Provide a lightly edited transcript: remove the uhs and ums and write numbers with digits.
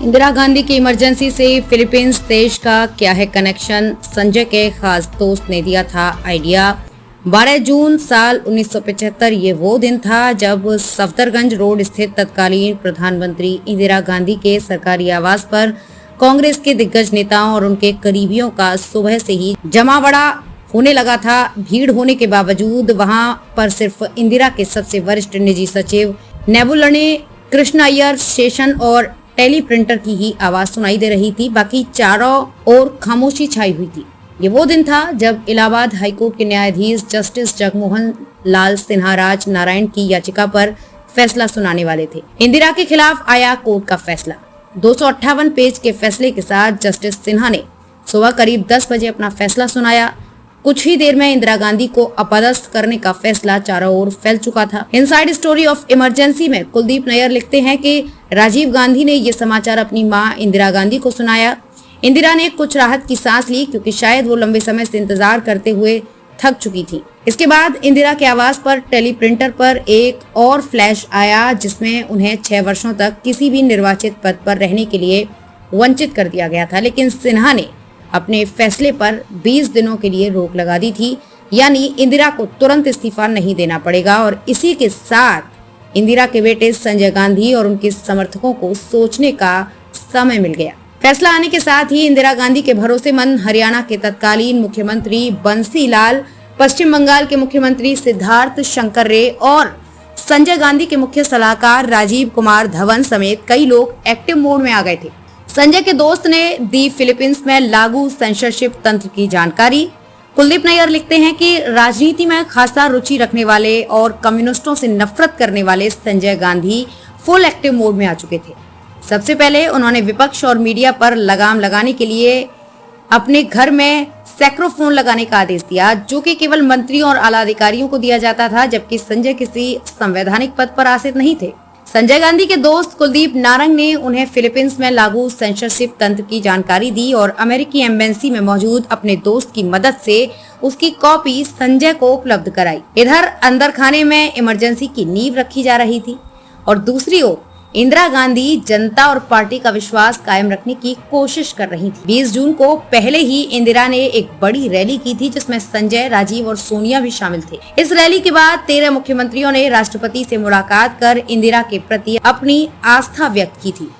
इंदिरा गांधी की इमरजेंसी से फिलीपींस देश का क्या है कनेक्शन, संजय के खास दोस्त ने दिया था आइडिया। 12 जून साल 1975 ये वो दिन था जब सफदरगंज रोड स्थित तत्कालीन प्रधानमंत्री इंदिरा गांधी के सरकारी आवास पर कांग्रेस के दिग्गज नेताओं और उनके करीबियों का सुबह से ही जमावड़ा होने लगा था। भीड़ होने के बावजूद वहां पर सिर्फ इंदिरा के सबसे वरिष्ठ निजी सचिव नेबुलने कृष्ण अय्यर शेषन और टेली प्रिंटर की ही आवाज सुनाई दे रही थी। बाकी चारों ओर खामोशी छाई हुई थी। ये वो दिन था जब इलाहाबाद हाईकोर्ट के न्यायाधीश जस्टिस जगमोहन लाल सिन्हा राज नारायण की याचिका पर फैसला सुनाने वाले थे। इंदिरा के खिलाफ आया कोर्ट का फैसला। 258 पेज के फैसले के साथ जस्टिस सिन्हा ने सुबह करीब 10 बजे अपना फैसला सुनाया। कुछ ही देर में इंदिरा गांधी को अपदस्थ करने का फैसला चारों ओर फैल चुका था। इनसाइड स्टोरी ऑफ इमरजेंसी में कुलदीप नैयर लिखते हैं कि राजीव गांधी ने ये समाचार अपनी मां इंदिरा गांधी को सुनाया। इंदिरा ने कुछ राहत की सांस ली क्योंकि शायद वो लंबे समय से इंतजार करते हुए थक चुकी थी। इसके बाद इंदिरा के आवास पर टेली प्रिंटर पर एक और फ्लैश आया जिसमें उन्हें 6 वर्षों तक किसी भी निर्वाचित पद पर रहने के लिए वंचित कर दिया गया था। लेकिन सिन्हा ने अपने फैसले पर 20 दिनों के लिए रोक लगा दी थी, यानी इंदिरा को तुरंत इस्तीफा नहीं देना पड़ेगा। और इसी के साथ इंदिरा के बेटे संजय गांधी और उनके समर्थकों को सोचने का समय मिल गया। फैसला आने के साथ ही इंदिरा गांधी के भरोसेमंद हरियाणा के तत्कालीन मुख्यमंत्री बंसी लाल, पश्चिम बंगाल के मुख्यमंत्री सिद्धार्थ शंकर रे और संजय गांधी के मुख्य सलाहकार राजीव कुमार धवन समेत कई लोग एक्टिव मोड में आ गए थे। संजय के दोस्त ने दी फिलीपींस में लागू सेंसरशिप तंत्र की जानकारी। कुलदीप नैयर लिखते हैं कि राजनीति में खासा रुचि रखने वाले और कम्युनिस्टों से नफरत करने वाले Sanjay Gandhi full active mode में आ चुके थे। सबसे पहले उन्होंने विपक्ष और मीडिया पर लगाम लगाने के लिए अपने घर में सैक्रोफोन लगाने का आदेश दिया, जो कि केवल मंत्रियों और आला अधिकारियों को दिया जाता था, जबकि संजय किसी संवैधानिक पद पर आसीन नहीं थे। संजय गांधी के दोस्त कुलदीप नारंग ने उन्हें फिलीपींस में लागू सेंसरशिप तंत्र की जानकारी दी और अमेरिकी एम्बेसी में मौजूद अपने दोस्त की मदद से उसकी कॉपी संजय को उपलब्ध कराई। इधर अंदर खाने में इमरजेंसी की नींव रखी जा रही थी और दूसरी ओर इंदिरा गांधी जनता और पार्टी का विश्वास कायम रखने की कोशिश कर रही थी। 20 जून को पहले ही इंदिरा ने एक बड़ी रैली की थी जिसमें संजय, राजीव और सोनिया भी शामिल थे। इस रैली के बाद 13 मुख्यमंत्रियों ने राष्ट्रपति से मुलाकात कर इंदिरा के प्रति अपनी आस्था व्यक्त की थी।